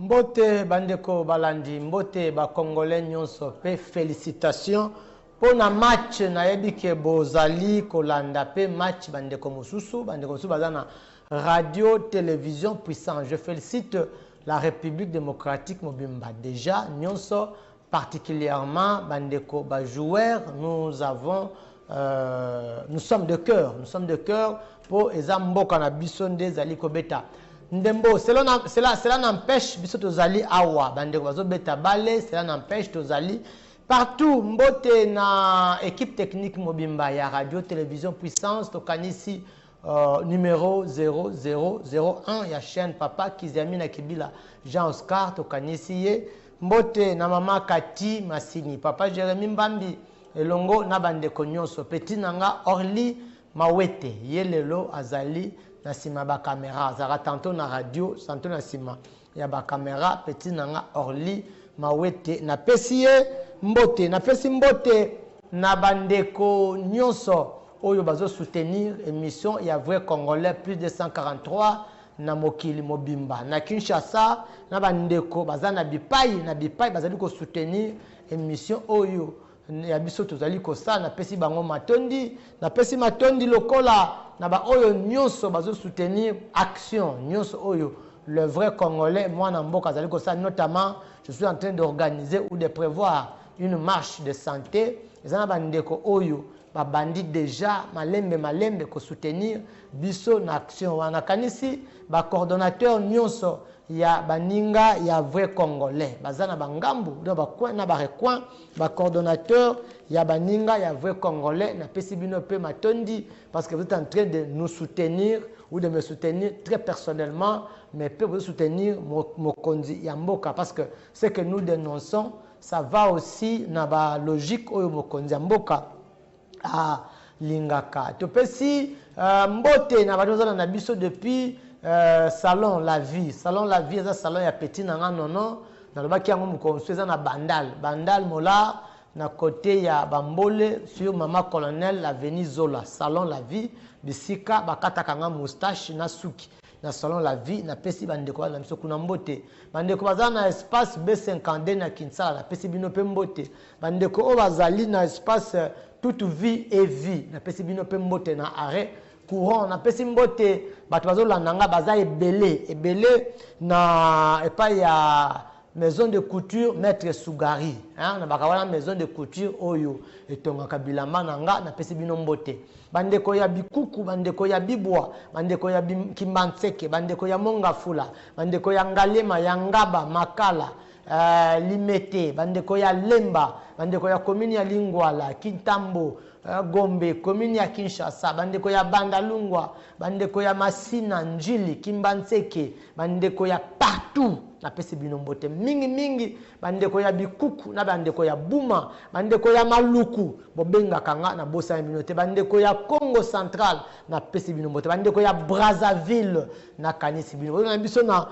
Mbote bandeko balandi, mbote ba Congolais nyonso pe félicitations pour na match na yebike bozali kolanda pe match bandeko mususu bazana radio télévision puissant. Je félicite la République démocratique Mobimba déjà nyonso particulièrement bandeko ba joueurs nous sommes de cœur pour ezamboka na bisonde zali kobeta ndembo cela n'empêche biso tozali awa bandeko bazo beta bale, cela n'empêche tozali partout mbote na équipe technique Mobimba ya radio télévision puissance tokanisi numéro 0001 ya chaîne papa Kizami na Kibila Jean Oscar tokanisi ye mbote na mama Kati Masini papa Jérémy Mbambi elongo na bandeko nyonso petit nanga Orly Mawete yelelo azali na sima ba caméra azara tantôt na radio tantôt na sima ya ba caméra petit nanga Orly Mawete na pesi mbote na pesi mbote na bandeko nyonso oyo bazo soutenir émission ya vrai congolais plus de 143 na mokili Mobimba na Kinshasa na bandeko bazana bipai bazali ko soutenir émission oyo ya biso tozali kosa na pesi bango matondi na pesi matondi lokola na ba oyo nyonso bazo soutenir action nyonso oyo le vrai congolais moi na mboka zali kosa notamment je suis en train d'organiser ou de prévoir une marche de santé ezana bandeko oyo babandi déjà malembe ko soutenir biso na action wana kanisi ba coordonnateur nyonso ya baninga ya vrai congolais bazana bangambu do ba coin na ba recoin ba coordonnateur ya baninga ya vrai congolais na pesi bino pe matondi parce que vous êtes en train de nous soutenir ou de me soutenir très personnellement mais peut vous soutenir mokonzi ya mboka parce que ce que nous dénonçons ça va aussi na ba logique oyo mokonzi ya mboka a lingaka to pesi mbote na badozana na biso depuis salon la vie eza salon ya petit nanga nono na lobaki yango mukonsueza na bandal mola na côté ya bambole sur mama colonel l'avenue Zola salon la vie bisika bakata kanga moustache na suki na salon la vie na pesi bandeko na biso kuna mbote bandeko bazana na espace B52 na Kinsala na pesi bino pe mbote bandeko o bazali na espace toute vie et vie na pesi bino pe mbote na arrêt courant na pesi mbote bato bazolandanga baza ebele na epa ya maison de couture maître Sougari hein na bakawana maison de couture oyo etongaka bilamba nanga na pesi bino mbote bandeko ya bikuku bandeko ya bibwa bandeko ya kimbanseke bandeko ya mongafula bandeko ya ngalema ya ngaba makala limete bandeko ya lemba bandeko ya commune ya Lingwala Kintambo Gombe commune ya Kinshasa bandeko ya Bandalungwa bandeko ya Masina Njili Kimbanseke bandeko ya partout na pesi bino mbote mingi bandeko ya bikuku na bandeko ya Buma bandeko ya Maluku bobenga kanga na bosa minote bandeko ya Congo Central na pesi bino mbote bandeko ya Brazzaville na kanisi bino na biso na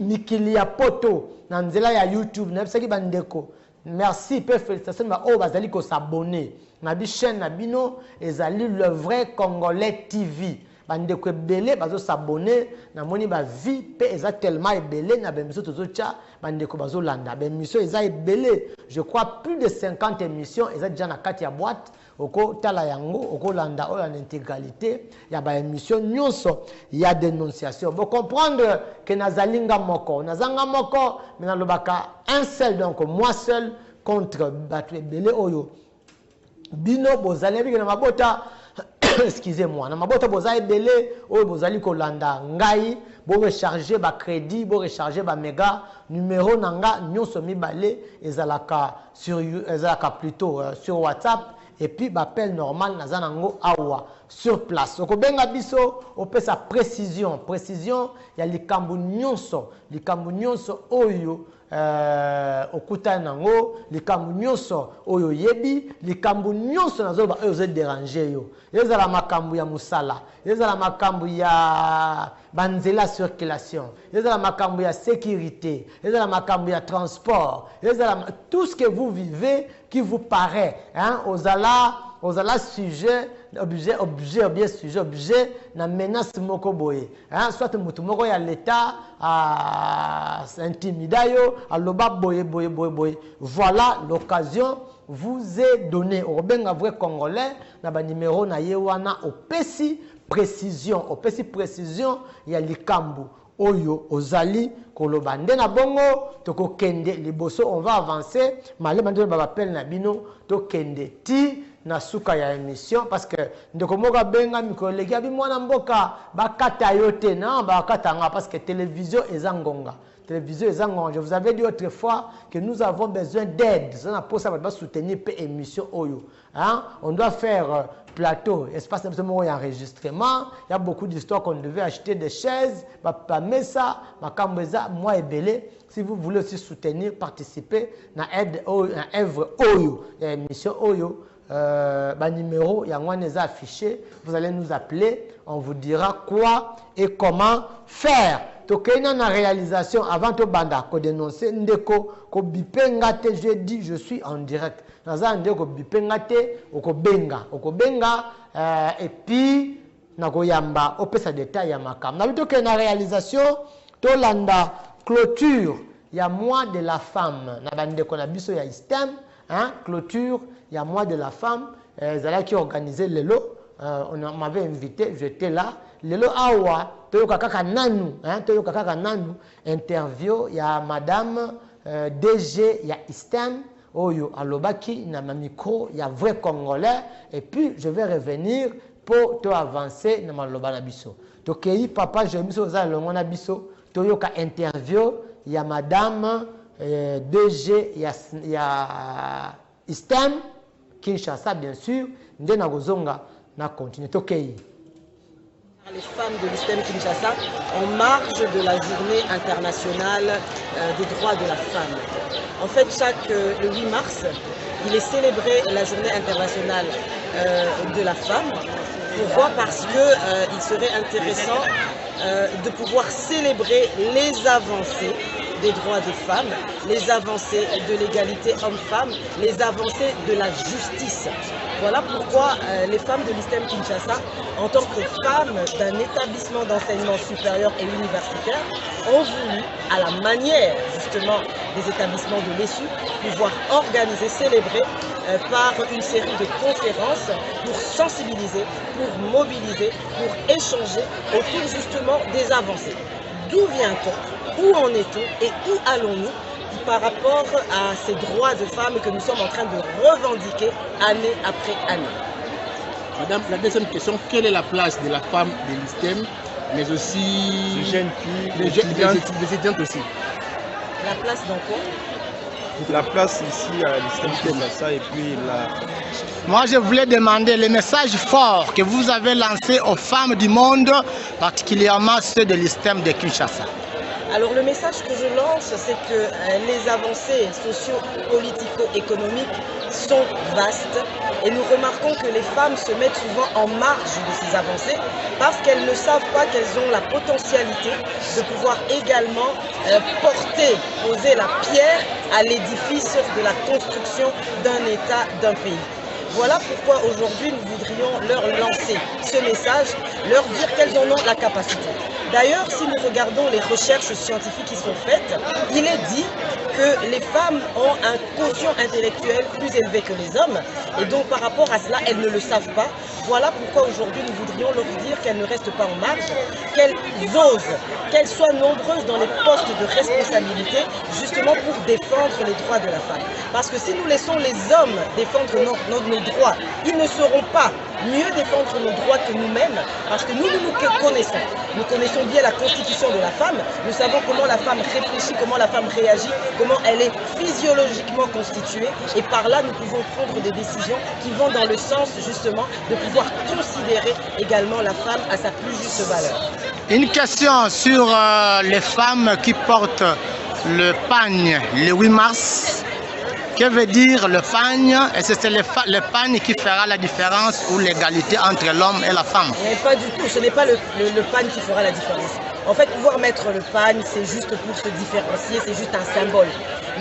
mikili ya poto na nzela ya YouTube na bisaki bandeko merci pe félicitations ba o bazali ko s'abonner na bi chaîne na bino ezali le vrai congolais TV bandeko ebele bazo s'abonner na moni ba vie pe eza tellement ebele na bemiso tozocha bandeko bazo landa bemiso eza ebele je crois plus de 50 émissions eza déjà na kati ya boîte oko tala yango oko landa o en intégralité ya ba émission nyonso ya dénonciation bon comprendre que nazalinga moko nazanga moko mais na lobaka un seul donc moi seul contre batu ebele oyo bino bozali bika na mabota excusez-moi na mabota bozali ebele oyo bozali kolanda ngai bo recharger ba crédit bo recharger ba méga numéro nanga nyonso mibale ezalaka plutôt sur WhatsApp et puis appel normal nazanango awa sur place okobenga biso opesa précision ya likambo nyonso oyo okuta nango likambo nyonso oyo yebi likambo nyonso nazoba oyo ze déranger yo ezala makambo ya musala ezala makambo ya banzela circulation ezala makambo ya sécurité ezala makambo ya transport tout ce que vous vivez qui vous paraît hein aux ala sujet objet, sujet, objet, na menace moko boye. Soit mutu moko ya l'État, intimidayo, aloba boye. Voilà l'occasion vous est donnée. Au benga vrai congolais, na ba numéro na yewana opesi précision, ya likambu. Oyo ozali koloba nde na bongo toko kende liboso, on va avancer malema nde ba appel na bino to kende ti na suka ya émission parce que ndeko moka benga mikolegi abi mwana mboka bakata yote na bakata nga parce que télévision ezangonga. Je vous avais dit autrefois que nous avons besoin d'aide. Ça pour ça va soutenir l'émission Oyo. On doit faire plateau, espace d'enregistrement. Il y a beaucoup d'histoires qu'on devait acheter des chaises, mesa, moi et belé. Si vous voulez aussi soutenir, participer à l'œuvre Oyo, l'émission Oyo. Numéro, il y a un affiché. Vous allez nous appeler, on vous dira quoi et comment faire. Tokena na réalisation avant to banda ko dénoncer ndeko ko bipenga te, je dis je suis en direct. Naza ndeko bipenga te okobenga et puis na ko yamba opesa détail ya makam. Na bito ke na réalisation to landa clôture ya mois de la femme na bandeko na biso ya ISTEM, clôture ya mois de la femme, zala qui organisé lelo, on m'avait invité, j'étais là. Lelo awa toyoka kaka nanu, interview ya madame DG ya ISTEM oyo alobaki na ma micro ya vrai congolais, et puis je vais revenir pour te avancer na maloba na biso. Tokei papa je miso za longo na biso toyoka interview ya madame DG ya ISTEM Kinshasa bien sûr, nde na gozonga na continue tokei. Les femmes de l'ISTEM Kinshasa en marge de la journée internationale des droits de la femme. En fait, le 8 mars, il est célébré la journée internationale de la femme. Pourquoi? Parce qu'il serait intéressant de pouvoir célébrer les avancées des droits des femmes, les avancées de l'égalité homme-femme, les avancées de la justice. Voilà pourquoi les femmes de l'ISTEM Kinshasa, en tant que femmes d'un établissement d'enseignement supérieur et universitaire, ont voulu, à la manière justement des établissements de l'ESU, pouvoir organiser, célébrer par une série de conférences pour sensibiliser, pour mobiliser, pour échanger autour justement des avancées. D'où vient-on? Où en est-on? Et où allons-nous par rapport à ces droits de femmes que nous sommes en train de revendiquer année après année? Madame, la deuxième question, quelle est la place de la femme de l'ISTEM, mais aussi les jeunes filles, les étudiantes aussi? La place dans quoi? La place ici à l'ISTEM Kinshasa et puis la... Moi, je voulais demander le message fort que vous avez lancé aux femmes du monde, particulièrement ceux de l'ISTEM de Kinshasa. Alors le message que je lance, c'est que les avancées socio-politico-économiques sont vastes et nous remarquons que les femmes se mettent souvent en marge de ces avancées parce qu'elles ne savent pas qu'elles ont la potentialité de pouvoir également poser la pierre à l'édifice de la construction d'un État, d'un pays. Voilà pourquoi aujourd'hui nous voudrions leur lancer ce message, leur dire qu'elles en ont la capacité. D'ailleurs, si nous regardons les recherches scientifiques qui sont faites, il est dit que les femmes ont un quotient intellectuel plus élevé que les hommes et donc par rapport à cela, elles ne le savent pas. Voilà pourquoi aujourd'hui nous voudrions leur dire qu'elles ne restent pas en marge, qu'elles osent, qu'elles soient nombreuses dans les postes de responsabilité justement pour défendre les droits de la femme. Parce que si nous laissons les hommes défendre nos droits, ils ne sauront pas mieux défendre nos droits que nous-mêmes parce que nous connaissons. Nous connaissons bien la constitution de la femme, nous savons comment la femme réfléchit, comment la femme réagit, comment elle est physiologiquement constituée et par là nous pouvons prendre des décisions qui vont dans le sens justement de pouvoir considérer également la femme à sa plus juste valeur. Une question sur les femmes qui portent le pagne le 8 mars. Que veut dire le pagne? Est-ce que c'est le pagne qui fera la différence ou l'égalité entre l'homme et la femme? Mais pas du tout, ce n'est pas le pagne qui fera la différence. En fait, pouvoir mettre le pagne, c'est juste pour se différencier, c'est juste un symbole.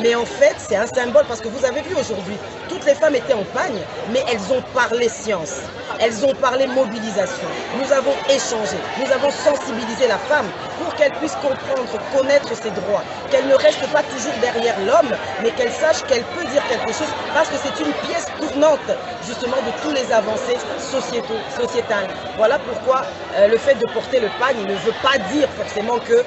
Mais en fait, c'est un symbole parce que vous avez vu aujourd'hui, toutes toutes les femmes étaient en pagne, mais elles ont parlé science, elles ont parlé mobilisation. Nous avons échangé, nous avons sensibilisé la femme pour qu'elle puisse comprendre, connaître ses droits, qu'elle ne reste pas toujours derrière l'homme, mais qu'elle sache qu'elle peut dire quelque chose parce que c'est une pièce tournante justement de tous les avancées sociétales. Voilà pourquoi le fait de porter le pagne ne veut pas dire forcément que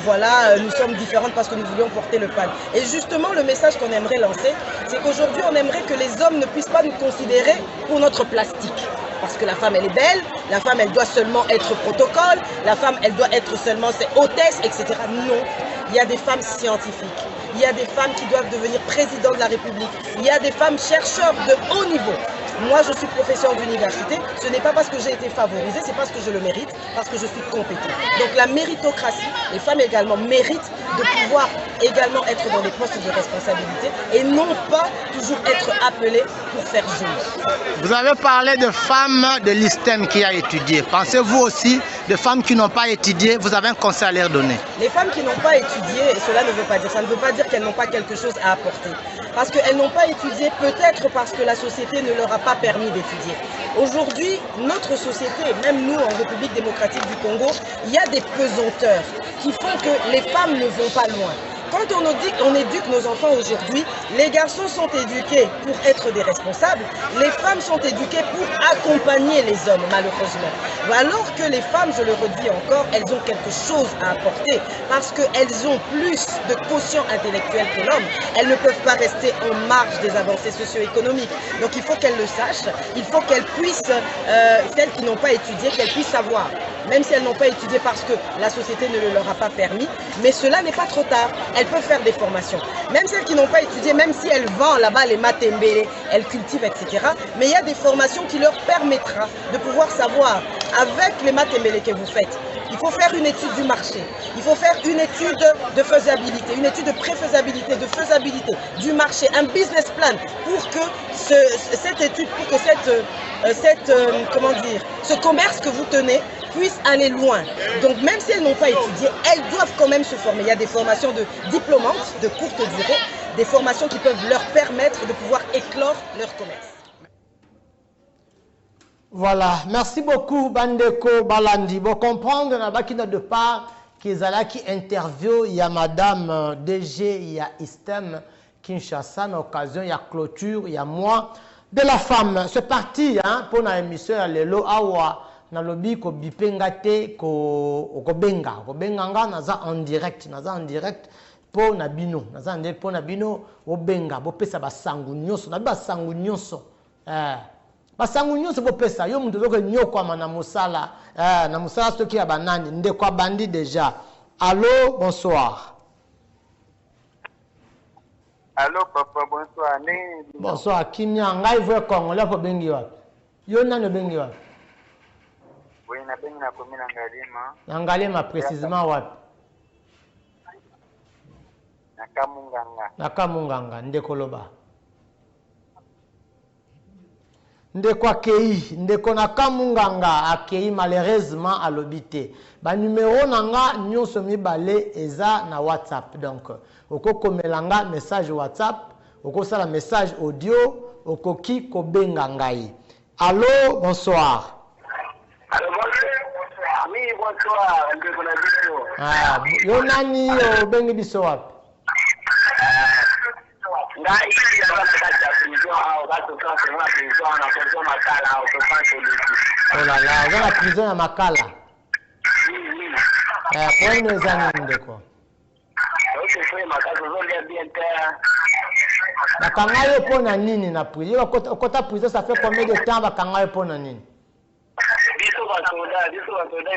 voilà, nous sommes différentes parce que nous voulions porter le pagne. Et justement, le message qu'on aimerait lancer, c'est qu'aujourd'hui, on aimerait que les hommes ne puissent pas nous considérer pour notre plastique. Parce que la femme, elle est belle, la femme, elle doit seulement être protocole, la femme, elle doit être seulement ses hôtesses, etc. Non, il y a des femmes scientifiques, il y a des femmes qui doivent devenir présidents de la République, il y a des femmes chercheurs de haut niveau. Moi, je suis professeur d'université, ce n'est pas parce que j'ai été favorisée, c'est parce que je le mérite, parce que je suis compétente. Donc la méritocratie, les femmes également méritent de pouvoir également être dans des postes de responsabilité et non pas toujours être appelées pour faire jeu. Vous avez parlé de femmes de l'ISTEM qui a étudié. Pensez-vous aussi de femmes qui n'ont pas étudié, vous avez un conseil à leur donner? Les femmes qui n'ont pas étudié, et cela ne veut pas dire, ça ne veut pas dire qu'elles n'ont pas quelque chose à apporter. Parce qu'elles n'ont pas étudié, peut-être parce que la société ne leur a pas permis d'étudier. Aujourd'hui, notre société, même nous en République démocratique du Congo, il y a des pesanteurs qui font que les femmes ne vont pas loin. Quand on éduque nos enfants aujourd'hui, les garçons sont éduqués pour être des responsables, les femmes sont éduquées pour accompagner les hommes, malheureusement. Alors que les femmes, je le redis encore, elles ont quelque chose à apporter parce qu'elles ont plus de quotient intellectuel que l'homme. Elles ne peuvent pas rester en marge des avancées socio-économiques. Donc il faut qu'elles le sachent, il faut qu'elles puissent, celles qui n'ont pas étudié, qu'elles puissent savoir. Même si elles n'ont pas étudié parce que la société ne le leur a pas permis, mais cela n'est pas trop tard. Elles peuvent faire des formations. Même celles qui n'ont pas étudié, même si elles vendent là-bas les matembele, elles cultivent, etc. Mais il y a des formations qui leur permettra de pouvoir savoir, avec les matembele que vous faites, il faut faire une étude du marché, il faut faire une étude de faisabilité, une étude de préfaisabilité, de faisabilité du marché, un business plan pour que cette étude, pour que ce commerce que vous tenez puisse aller loin. Donc même si elles n'ont pas étudié, elles doivent quand même se former. Il y a des formations de diplômantes de courte durée, des formations qui peuvent leur permettre de pouvoir éclore leur commerce. Voilà, merci beaucoup Bandeko Balandi. Vous comprenez, il y a de part qu'ils allaient qui interview, il y a Madame DG, il y a ISTEM Kinshasa, en occasion, il y a clôture, il y a moi de la femme. C'est parti pour l'émission à Lelo Awa. Na lobi ko bipengate ko benga nga naza en direct po na bino naza ndé po na bino o benga bo pesa basangu nyonso na basangu nyonso basangu nyonso bo pesa yo mundu zoko nyoko na musala na musala soki ya banani ndé kwa bandi déjà. Allô, bonsoir. Allô papa, bonsoir. Bonsoir kimia ngai voye congolais ko bengi wapi yo nani bengi wapi? Oui, na bengi na komi na Ngalema. Na Ngalema précisément wapi? Na Kamunganga. Na Kamunganga, ndeko loba. Ndeko akei, ndeko na Kamunganga akei malheureusement à l'obité. Ba numéro nanga nyonso mibale eza na WhatsApp. Donc, oko komelanga message WhatsApp, oko sala message audio, oko ki ko benga ngai. Allô, bonsoir. Allô, bonsoir. Oui, bonsoir. Ndeko na biso. Yo nani yo bengi biso wapi? Ngai ya bana kati ya prison au bato kwa kwa prison na kwa makala au kwa kwa. Oh là là, dans la prison ya Makala. Oui. Kwa nini zani ndeko? Ok, foi makala zolia bien terre. Bakangayo pona nini na prison? Kota prison ça fait combien de temps bakangayo pona nini? Biso basoda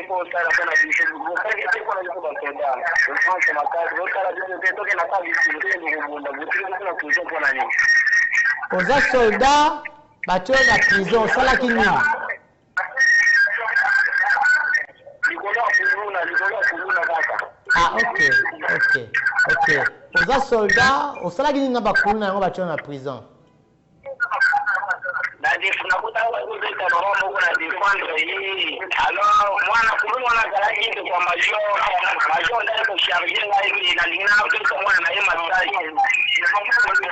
iko sala sana biso. Mukage teko na biso basoda. Kwa makala zokala biso toke na kabi biso ndio ngunda. Biso na prison pona nini? Oza soldat batyo na prison sala kinini? Ah, ok. Oza soldat, osala kinini na bakulu na yango batyo na prison? Alors, moi, je suis major,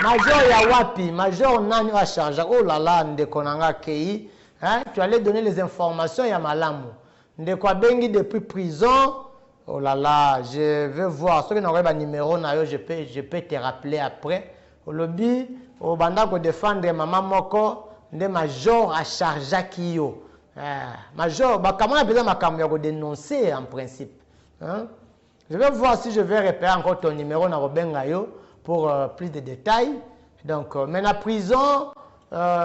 Major Yawapi, Major Nani va changer. Oh là là, Ndekonanga Kei. Hein? Tu allais donner les informations à Malamu. Ndekwa Bengi depuis prison. Oh là là, je vais voir. Ceux qui n'auraient pas de numéro, je peux te rappeler après. Au lobby, au banda pour défendre Maman Moko, de Major à charger Kiyo. Major, comment on a besoin de dénoncer en principe. Hein? Je vais voir si je vais repérer encore ton numéro dans Robengayo pour plus de détails. Donc, mais la prison,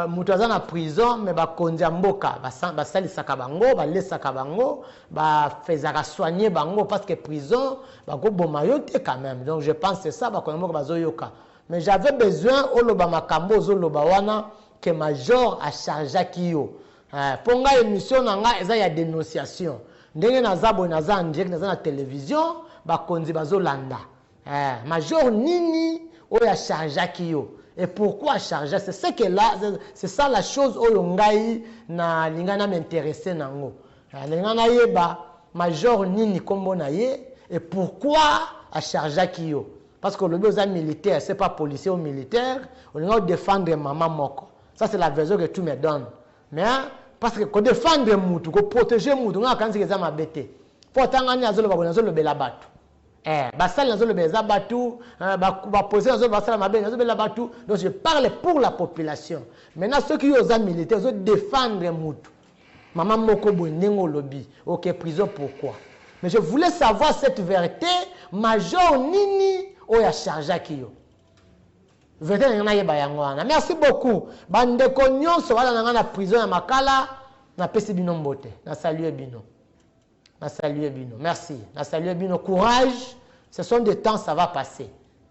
Moutazan en prison, mais Kondia Mboka, Sali Sakabango, Les Sakabango, Fezara soigner Bango, parce que prison, Bomayote quand même. Donc, je pense que c'est ça, Bazoyoka. Mais j'avais besoin, Oloba Makambo, Zolobawana, que Major a chargé Kiyo. Pour une émission, il y a dénonciation. Ndenge nazabo naza en direct naza na télévision bakonzi bazolanda Major nini oya charge kiyo et pourquoi charger c'est ce que là c'est ça la chose oyo ngai na lingana m'intéresser nango lingana yeba Major nini kombo na ye et pourquoi a charge kiyo parce que le besoin militaire c'est pas policier ou militaire on doit défendre maman moko ça c'est la version que tu me donnes mais parce que pour défendre mutu, pour protéger mutu, on a quand c'est ma bête. Pour tangani azolo bazolo bela batu. Basal azolo bela batu, ba poser azolo basal ma bête, azolo bela batu. Donc je parle pour la population. Maintenant ceux qui ont militaires, ils défendre mutu. Maman moko boningo lobby. OK, prison pourquoi? Mais je voulais savoir cette vérité, Major nini oya charge kiyo. Merci beaucoup. Bande konyon so wala nanga na prison ya makala na pesi bino mbote. Na saluer bino. Na saluer bino. Merci. Na saluer bino. Courage. Ce sont des temps, ça va passer.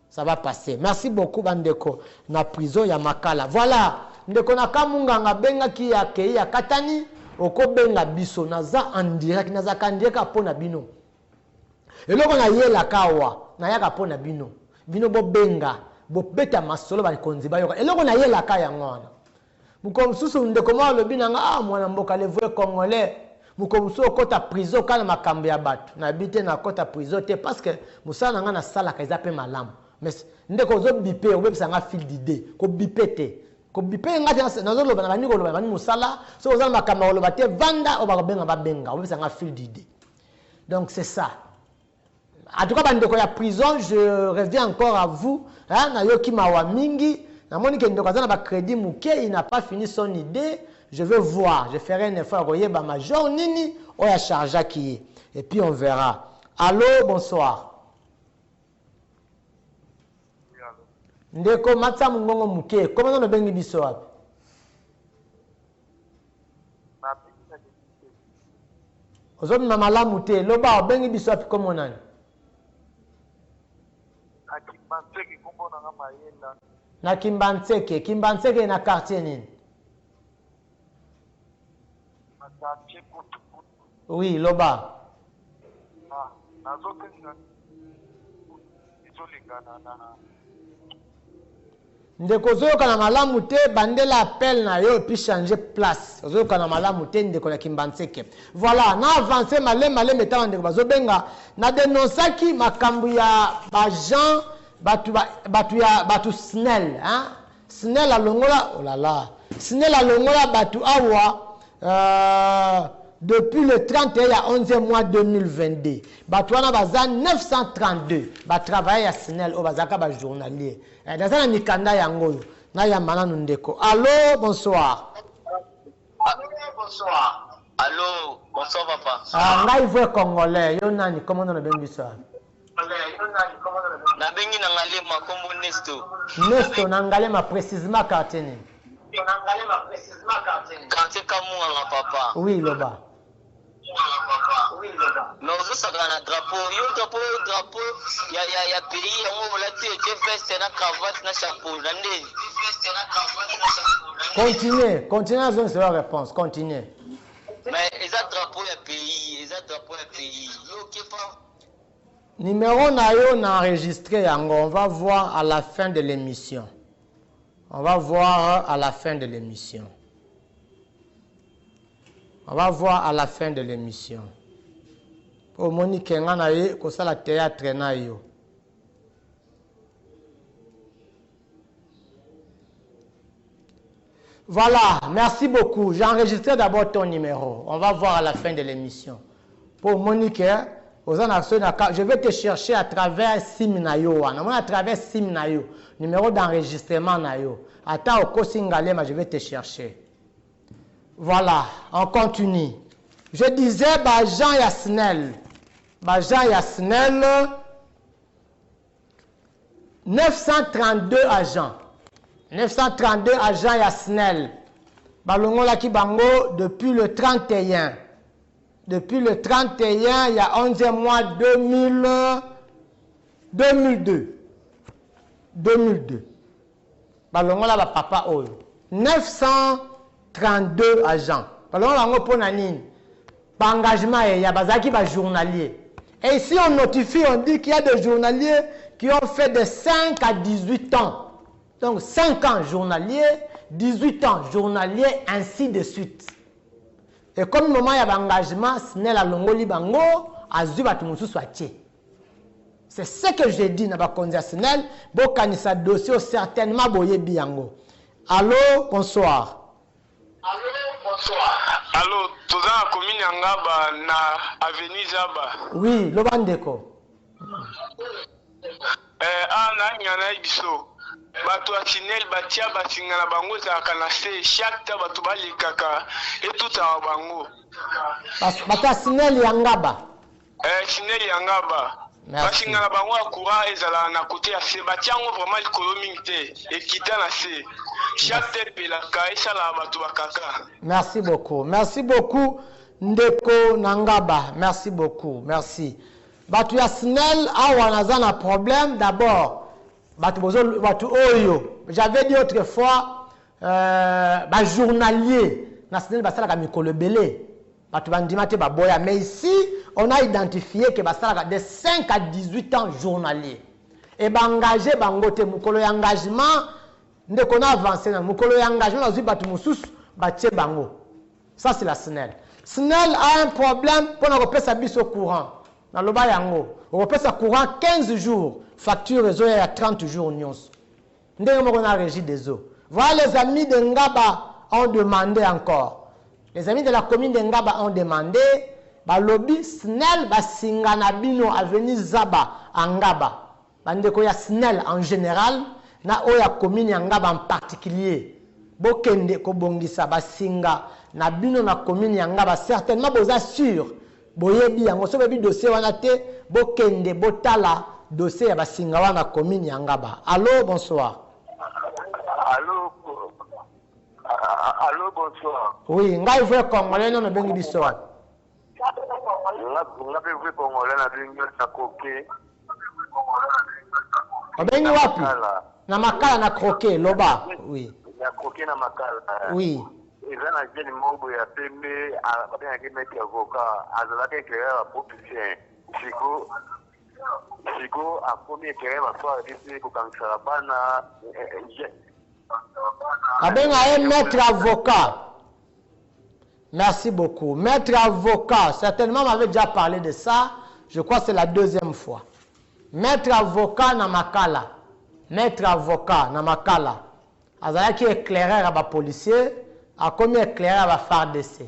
Ça va passer. Merci beaucoup bandeko na prison ya makala. Voilà. Ndeko na kamunganga benga ki ya kei ya katani oko benga biso naza en direct naza kandeka pona bino. Eloko na yela kawa na yaka pona bino. Bino bo benga. Bobeta masolo ba konzi ba yoka eloko na yela ka ya ngwana muko msusu ndeko mwa lobi nanga mwana mboka le vrai congolais muko msusu kota prison kana makambo ya batu na bité na kota prison te parce que musala nanga na sala ka izape malamu mais ndeko zo bipé obebisa nga fil d'idée ko bipete ko bipé ngati na zo loba na bani ko loba bani musala so ozala makambo loba te vanda oba benga ba benga obebisa nga fil d'idée donc c'est ça. En tout cas, bandeko ya prison, je reviens encore à vous. Nayoki mawa mingi, na moni ke ndeko za na ba crédit muke, il n'a pas fini son idée. Je veux voir, je ferai un effort koyeba Major nini oya charge ki. Et puis on verra. Allô, bonsoir. Ndeko matsa mungongo muke, comment on bengi biso wapi? Ozomi mamala mute, loba bengi biso wapi komo nani? Na Kimbanseke, Kimbanseke na quartier nini? Oui, loba. Ndeko zoyoka na malamu te bandela appel na yo puis changer place. Zoyoka na malamu te ndeko na Kimbanseke. Voilà, na avancer malé mettant ndeko bazobenga na dénonçaki makambu ya ba Jean batu Snell, hein? Snell a longola, oh là là. Snell a longola batu awa depuis le 31 il y a 11e mois 2022. Batu wana baza 932. Ba travailler à Snell o bazaka ba journalier. Dans un mikanda yango na ya mananu ndeko. Allô, bonsoir. Allô, bonsoir. Allô, bonsoir papa. Ngai voix congolais, yo nani comment on a bien vu ça? Na bengi na ngalema kombo Nesto. Nesto na ngalema précisément quartier nini? Na ngalema précisément quartier Kamunga papa. Oui, loba. Oui, loba. Mais vous savez na drapeau, yo drapeau ya pays yango volati et veste na cravate na chapeau na ndeni. Veste na cravate na chapeau. Continuez à donner la réponse, continuez. Mais eza drapeau ya pays, Yo kefa Numéro nayo na enregistré yango, on va voir à la fin de l'émission. On va voir à la fin de l'émission. On va voir à la fin de l'émission. Pour Monique ngana ye ko sala théâtre na yo. Voilà, merci beaucoup. J'ai enregistré d'abord ton numéro. On va voir à la fin de l'émission. Pour Monique, je vais te chercher à travers Simnayo. À travers Simnayo. Numéro d'enregistrement Nayo. Attends au Kosingalema, je vais te chercher. Voilà, on continue. Je disais, Jean Yasnel. Jean Yasnel, 932 agents. 932 agents Yasnel. Balongola Kibango depuis le 31. Depuis le 31, il y a 11e mois 2002. 2002. Balongola ba papa oyo. 932 agents. Balongola ngo ponanine. Par engagement, il y a bazaki ba journalier. Et ici on notifie, on dit qu'il y a des journaliers qui ont fait de 5 à 18 ans. Donc 5 ans journalier, 18 ans journalier, ainsi de suite. Et comme le moment il y a un engagement, c'est ce que j'ai dit dans le conditionnel. Bokanisa dossier certainement boye biango. Allô, bonsoir. Allô, bonsoir. Allô, tout ça commune Angaba na avenue Zaba. Oui, Lobandeko. Na nyana biso. Bato a sinel batia basinga na bango za kana se chaque ta bato balikaka et tout a bango. Bata sinel yangaba. Sinel yangaba. Basinga na bango akura ezala na côté ya se batia ngo vraiment l'économie te et kita na se chaque te pelaka esala bato bakaka. Merci beaucoup. Merci beaucoup Ndeko Nangaba. Merci beaucoup. Merci. Bato ya sinel awa nazana problème d'abord. J'avais dit autrefois, journalier, mais ici, on a identifié que de 5 à 18 ans journalier. Et engagé, engagement, dès qu'on a avancé, ça c'est la SNEL. SNEL a un problème pour nous repasser sa bise au courant. Dans le bayango, on repère sa courant 15 jours. Facture réseau il y a 30 jours. On a régi des eaux. Voilà, les amis de Ngaba ont demandé encore. Les amis de la commune de Ngaba ont demandé. Lobby SNEL, Singanabino, avenue Zaba, Ngaba. Bandeko ya SNEL en général, na oya commune Ngaba en particulier. Bokende Kobongisa, Basinga, Nabino na commune Ngaba, certainement vous assure. Boyebi yango so bebi dossier wana te bokende botala dossier ya basinga wana commune Yangaba. Allô, bonsoir. Allô, bonsoir. Oui, ngai vrai congolais non bengi biso wana. Nga pe vrai congolais na bengi na koke. Obengi wapi? Na makala na croquer loba. Oui. Na croquer na makala. Oui. Ils ont agé le mot de la PME à la mettre avocat à la éclaireur à popicien. Chico a premier éclaireur à soi ici pour quand ça va na. Abenga maître avocat. Merci beaucoup. Maître avocat, certainement m'avait déjà parlé de ça. Je crois que c'est la deuxième fois. Maître avocat na makala. Maître avocat na makala. Azala qui éclaireur à policier. A combien éclairé à FARDC.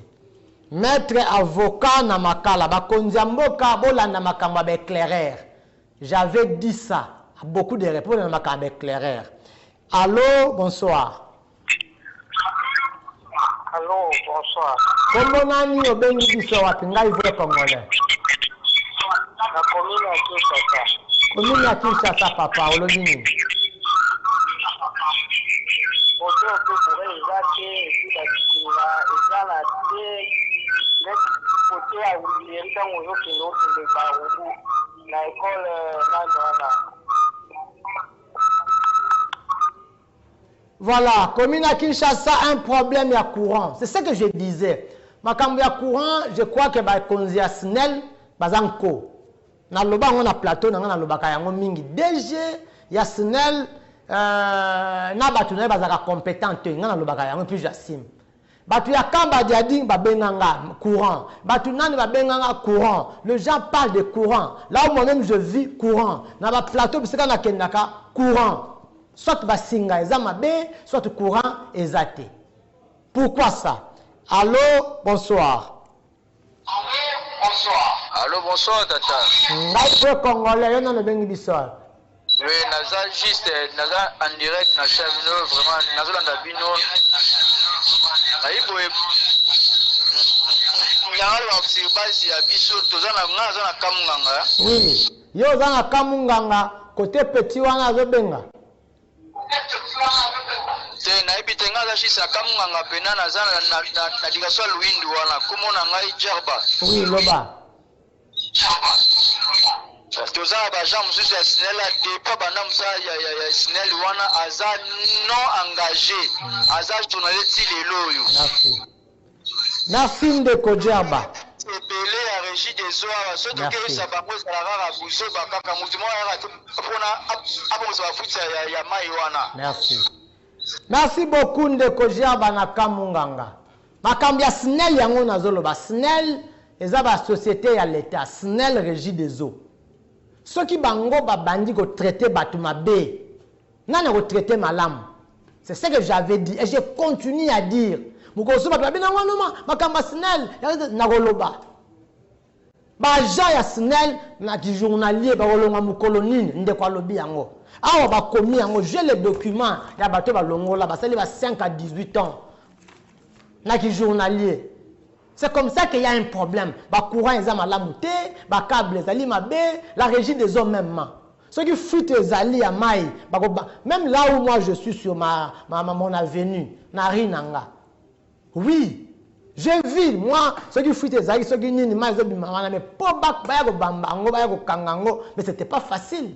Maître avocat na makala ba konzamboka bolanda makambo ba éclaireur. J'avais dit ça. Beaucoup de réponses na makambo éclaireur. Allô, bonsoir. Allô, bonsoir. Comment nani obengi biso wapi ngai vrai congolais. La commune à Kinshasa. Commune à Kinshasa papa olobini. Voilà, commune à Kinshasa, un problème à courant. C'est ce que je disais. Ma cambi à courant, je crois que ba konzi a SNEL, bazanko. Na loba on a plateau, na loba kayango mingi. DG, ya SNEL, na batu na bazaka compétente, na loba kayango puis j'assume. Batu ya kamba diadi ba benganga courant. Batu nani ba benganga courant. Les gens parlent de courant. Là où moi-même je vis courant. Na ba plateau bisika na kendaka courant. Soit basinga ezama be, soit courant ezate. Pourquoi ça? Allô, bonsoir. Allô, bonsoir, tata. Ngai Congolais, yo na le bengi bisol. Oui, naza juste, naza en direct na chavino, vraiment, naza landa bino. Naïbo, nyangal wa kusibasi ya biso, tozana ngaza na kamunganga. Oui, yo zana kamunganga, côté petit wana azobenga. Te naïbi tengaza shisa kamunganga pena naza na digaswa luindu wana, kumona ngai jarba. Oui, loba. Toza ba gens mususu ya SNEL depuis banda musa ya SNEL wana aza non engagé aza journaliste lelo yo. Merci. Merci de Kojerba. Ebele ya régie des eaux soto ke sa bango za la rara buso bakaka mutu mo ya pona abo za futa ya mai wana. Merci. Merci beaucoup de Kojerba na kamunganga. Makambi ya SNEL yango nazoloba. SNEL eza ba société ya l'état. SNEL régie des eaux. Ceux qui bango babandi ko traiter batu mabe. Nana ko traiter malam. C'est ce que j'avais dit et je continue à dire. Mukoso batu mabe na wanoma makamba SNEL na koloba. Ba ja ya SNEL na ki journalier ba kolonga mukolonine ndeko alobi yango. Awa ba komi yango j'ai les documents ya bato ba longola ba sali ba 5 à 18 ans. Na ki journalier. C'est comme ça qu'il y a un problème. Bah courant ils ont malamouté, bah câble ils allaient mabé, la régie des hommes même. Ceux qui fuient les alliés à maï, même là où moi je suis sur mon avenue, Narinanga. Oui, je vis moi ceux qui fuient les alliés, ceux qui n'y maï, mais pas bak bambango, kangango, mais c'était pas facile.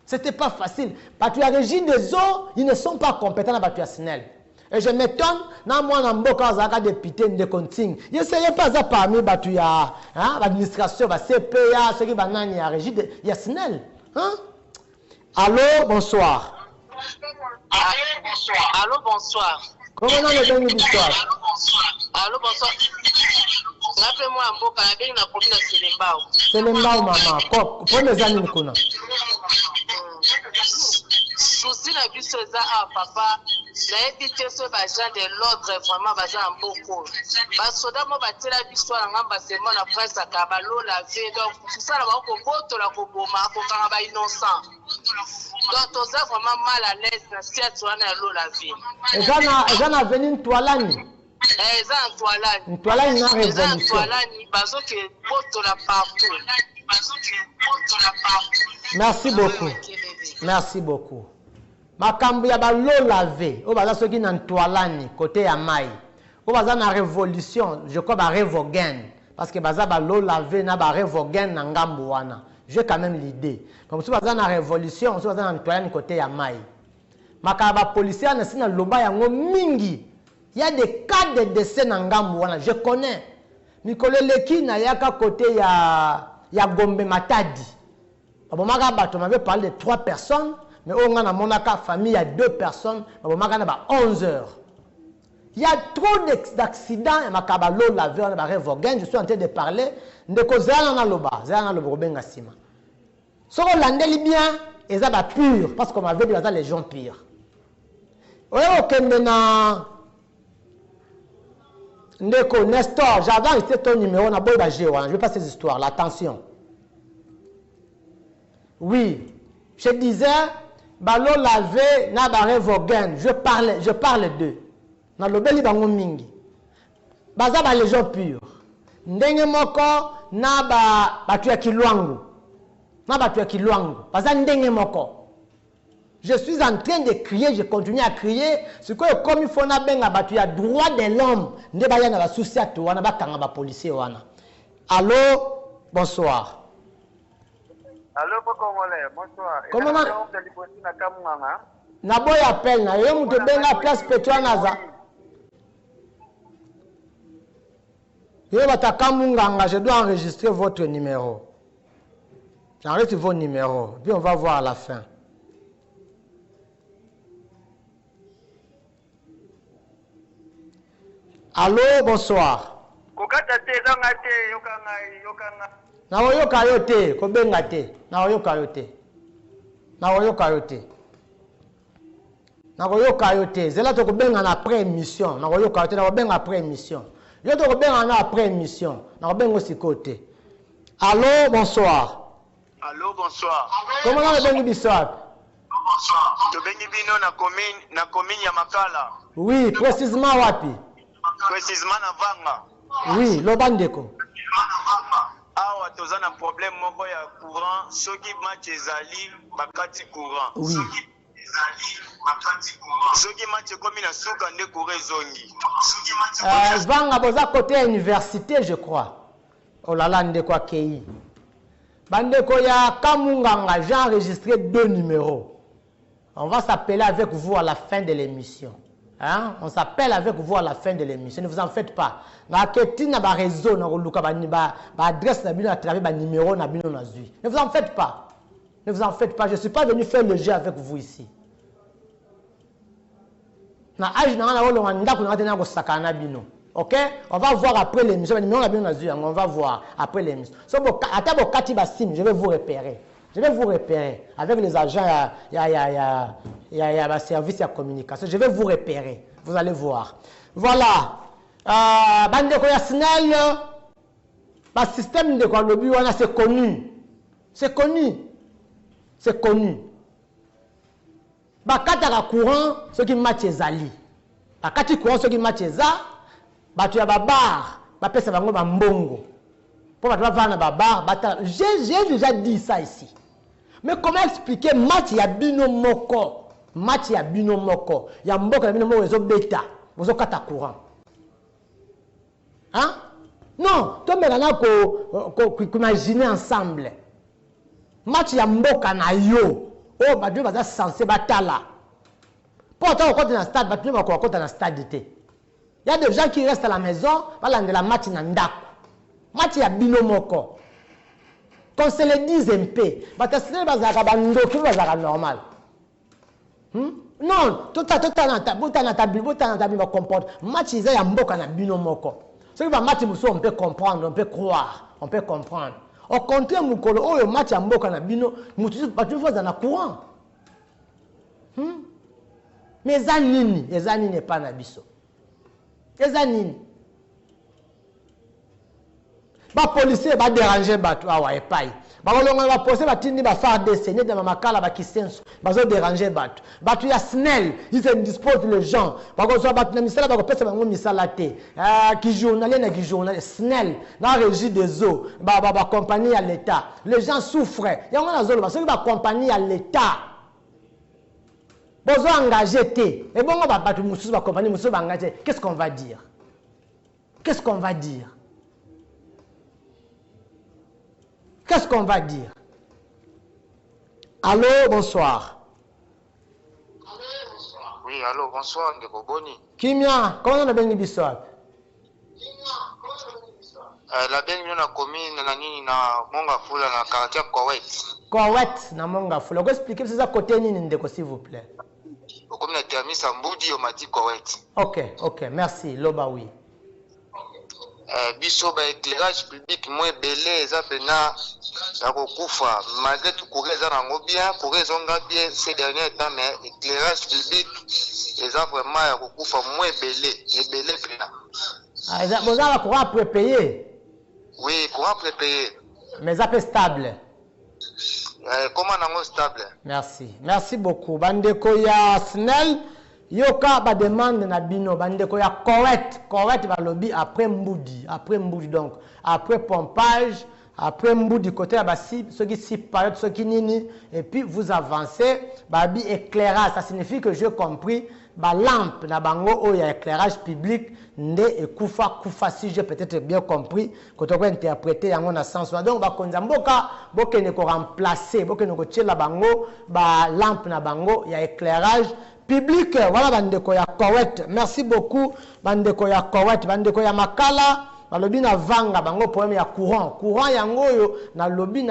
C'était pas facile. Parce que la régie des eaux, ils ne sont pas compétents à battre SNEL. Et je m'étonne, na moi na mboka zaka député de consigne. Je sais pas ça parmi batu ya l'administration, ba CPA, ceux qui banani ya régie de ya SNEL. Hein? Allô, bonsoir. Allô, bonsoir. Comment on a le bonsoir? Allô, bonsoir. Rappelez-moi un mboka na bengi na commune de Selembao. Selembao mama, ko les amis kuna. Souci na biso za papa. Nayebi te so ba gens de l'ordre vraiment ba gens mboko ba soda mo ba tela biso na ngamba seulement na prince akabalo la vie donc tout ça là ba ko boto la ko boma ko kanga ba innocent donc toza vraiment mal à l'aise na siatu wana lo la vie ezana venir Ntwalani ezana Ntwalani Ntwalani na révolution Ntwalani bazo ke boto la partout merci beaucoup merci beaucoup. Makambu ya ba lo lavé, o baza soki na Ntwalani côté ya mai. O baza na révolution, je crois ba revogen parce que baza ba lo lavé na ba revogen na ngambu wana. J'ai quand même l'idée. Comme si baza na révolution, si baza na Ntwalani côté ya mai. Makaba policier na sina loba yango mingi. Il y a des cas de décès na ngambu wana, je connais. Mikoleleki na yaka côté ya Gombe Matadi. Abomaka bato m'avait parlé de 3 personnes. Mais on a mon famille, il y a 2 personnes, on a 11 heures. Il y a trop d'accidents, et makabalo lavé, on a revogen, je suis en train de parler de causer dans loba, zana loba benga sima. Ce qu'on l'andeli bien, et ça va pur, parce qu'on m'avait dit que les gens pires. Oui, ok, maintenant, Ndeko, Nestor, j'avais enregistré ton numéro, on a beau je ne veux pas ces histoires, là, attention. Oui, je disais, balo lavé na ba revogen, je parle d'eux. Na lobeli bango mingi. Baza ba les gens purs. Ndenge moko na batu ya Kilwangu. Na batu ya Kilwangu. Baza ndenge moko. Je suis en train de crier, je continue à crier. Ce que comme il faut na benga batu ya droit de l'homme. Nde ba ya na ba souci to wana ba kanga ba policier wana. Allô, bonsoir. Allô, Congolais, bonsoir. Comment na boy appel na yo muto benga place Petro naza. Yo batakamunganga, je dois enregistrer votre numéro. J'enregistre vos numéros, puis on va voir à la fin. Allô, bonsoir. Na oyoka yo te, kobenga te. Na oyoka yo te. Na oyoka yo te. nakoyoka yo te zela tokobenga na après émission nakoyoka yo te nakobenga après émission yo tokobenga na après émission nakobenga siko te. Allô, bonsoir. Allô, bonsoir. Comment on bengi biswap? Bonsoir. To bengi bino na commune ya Makala. Oui, précisément wapi? Précisément na Vanga. Oui, lobandeko. Awa toza na problème moko ya courant soki match ezali bakati courant. Oui. Soki match komi na suka nde courant zongi. Vanga boza côté université je crois. Oh là là ndeko akei. Bandeko ya Kamunganga, j'ai enregistré 2 numéros. On va s'appeler avec vous à la fin de l'émission. Hein? On s'appelle avec vous à la fin de l'émission. Ne vous en faites pas. Ne vous en faites pas. Ne vous en faites pas. Je ne suis pas venu faire le jeu avec vous ici. Ok? On va voir après l'émission. On va voir après l'émission. Je vais vous repérer. Je vais vous repérer avec les agents, il y a un service de communication. Je vais vous repérer. Vous allez voir. Voilà. Bandeko ya SNEL, le système de Kolobi, c'est connu. C'est connu. C'est connu. Bakata courant, ce qui match ezali. Bakati courant, ce qui match eza, batu ya babar, bapesa bango bambongo. Pour battre na babar, j'ai déjà dit ça ici. Mais comment expliquer match ya bino moko? Match ya bino moko. Ya mboka ya bino moko ezo beta. Bozo kata courant. Hein? Non, to mekana ko imaginer ensemble. Match ya mboka na yo. Oh, badu baza censé batala. Pourtant, quand on est dans le stade, badu ba ko dans le stade été. Il y a des gens qui restent à la maison, voilà de la match na ndako. Match ya bino moko. Qu'on se le dise un peu. Batasine bazaka bando ki bazaka normal. Non, tout comporte. Match isa ya mboka na bino moko. Ce qui va match muso on peut comprendre, on peut croire, on peut comprendre. Au contraire mukolo oyo match ya mboka na bino mutu batu faza na courant. Mais ezanini n'est pas na biso. Ezanini. Ba policier ba déranger batu awa epai. Ba kolonga ba poser ba tindi ba faire des saignées dans makala ba kisenso. Ba zo déranger batu. Batu ya SNEL, ils se disposent les gens. Ba ko so batu na misala ba ko pesa bango misala te. Ki journalier na ki journalier SNEL na régie des eaux. Ba compagnie à l'état. Les gens souffrent. Ya ngona zolo ba so ba compagnie à l'état. Bozo engagé te. Et bon ba batu mususu ba compagnie mususu ba engagé. Qu'est-ce qu'on va dire? Qu'est-ce qu'on va dire? Qu'est-ce qu'on va dire? Allô, bonsoir. Oui, allô, bonsoir, Ndeko Boni. Kimia, comment on a bien bisouat? La bien na commune na nini na Monga Fula na quartier Kowet. Kowet na Monga Fula. Vous expliquez ça côté nini Ndeko s'il vous plaît? Comme na Tiamisa Mbudi au Mati Kowet. OK, merci. Loba oui. Biso ba éclairage public moins belé eza pena ya kokufa malgré tout courir eza nango bien courir zonga bien ces derniers temps mais éclairage public eza vraiment ya kokufa moins belé pena. Ah, vous avez courant prépayé? Oui, courant prépayé. Mais ça peut stable. Comment nango stable? Merci beaucoup. Bandeko ya SNEL yoka ba demande na bino bandeko ya correct ba lobby après Mboudi donc après pompage après Mboudi côté ya basi ceux qui si période ceux qui nini et puis vous avancez babi éclairage ça signifie que j'ai compris ba lampe na bango o ya éclairage public nde ekufa si j'ai peut-être bien compris quand on va interpréter yango na sens donc ba konza mboka bokene ko remplacer bokene ko tshela bango ba lampe na bango ya éclairage public. Voilà bandeko ya Kowet. Merci beaucoup bandeko ya Kowet, bandeko ya Makala balobi na vanga bango problème ya courant yango yo na lobi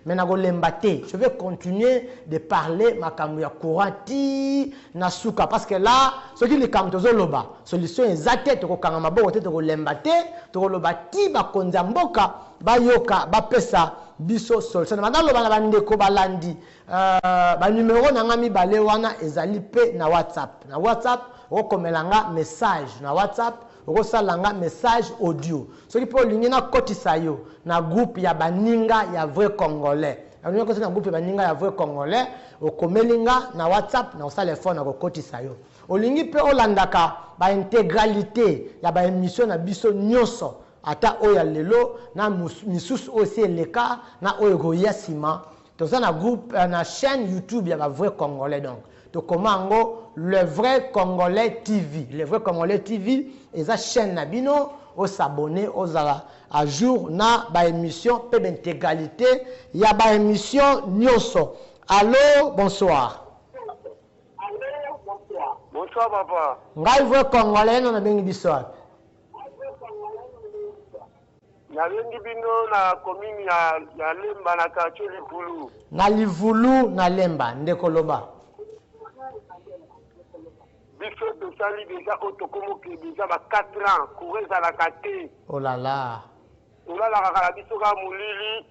mais na golemba te. Je vais continuer de parler makambo ya courant ti na suka parce que là ce qui les kam tozoloba solution ezate to ko kanga maboko te to golemba te to loba ti ba konza mboka ba yoka ba pesa biso solution na loba na bandeko balandi ba numéro na ngami bale wana ezali pe na WhatsApp okomelanga message na WhatsApp okosalanga message audio soki po lingi na kotisa yo na groupe ya baninga ya vrai congolais na groupe ya baninga ya vrai congolais okomelinga na WhatsApp na osala phone na kotisa yo olingi pe olandaka ba intégralité ya ba émission na biso nyonso ata oya lelo na misusu aussi eleka na oyo goyasima toza na groupe na chaîne YouTube ya ba vrai congolais donc to komango le vrai congolais TV le vrai congolais TV eza chaîne na bino o s'abonner aux à jour na ba émission pe d'intégralité ya ba émission nyonso. Allô, bonsoir. Bonsoir papa. Ngai vrai congolais non na bengi biso. Na bengi bino na commune ya Lemba na quartier Livulu. Na Livulu na Lemba ndeko loba. Biso tosali déjà otokomoke déjà ba 4 ans koureza la kate. Oh là là. Olalaka kala biso ka mulili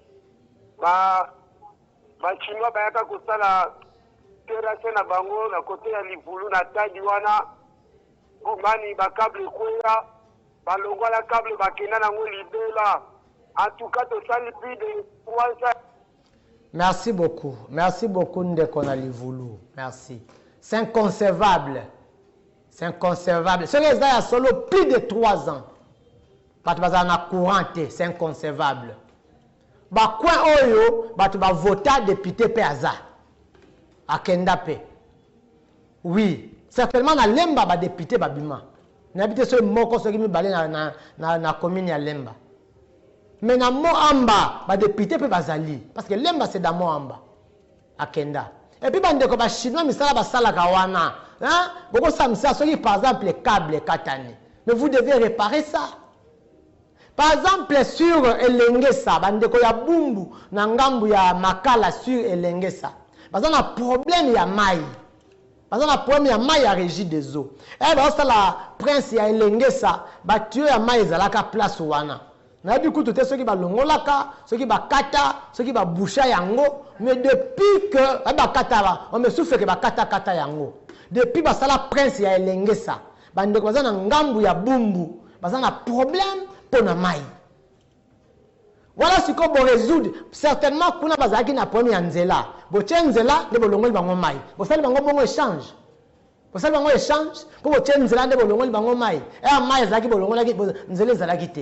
ba chinois bayaka kosala terrasse na bango na côté ya Livulu na tadi wana ngani ba câble kwea balongola câble bakena nango libela. En tout cas tosali plus de 3 ans. Merci beaucoup ndeko na Livulu. Merci. C'est inconcevable. C'est inconcevable. Ce qui est solo plus de 3 ans. Batu baza na courante, c'est inconcevable. Ba coin oyo, batu ba vota député pe aza. Akenda pe. Oui, certainement na Lemba ba député ba bima. Na habité ce moko ce qui mi balé na commune ya Lemba. Mais na Moamba ba député pe bazali parce que Lemba c'est dans Moamba. Akenda. Et puis bande ko ba chinois misala ba sala kawana. Hein? Beaucoup ça misala ceux qui par exemple les câbles katani. Mais vous devez réparer ça. Par exemple sur Elengesa bande ko ya bumbu na ngambu ya makala sur Elengesa. Parce qu'on a problème ya mai. Parce qu'on a problème ya mai ya régie des eaux. Et bah ça la prince ya Elengesa ba tuer ya mai ezalaka place wana. Na du coup tout ceux qui ba longolaka, ceux qui ba kata, ceux qui ba boucha yango, mais depuis que ba kata ba, on me souffle que ba kata yango. Depuis ba sala prince ya Elengesa, bande ko na ngambu ya bumbu, ba na problème pour na mai. Voilà ce qu'on peut résoudre. Certainement kuna bazaki na problème ya nzela. Bo nzela de bolongoli bango mai. Bo sala bango bongo échange. Bo sala bango échange pour bo nzela de bolongoli bango mai. Et mai zaki bolongola ki nzela zalaki te.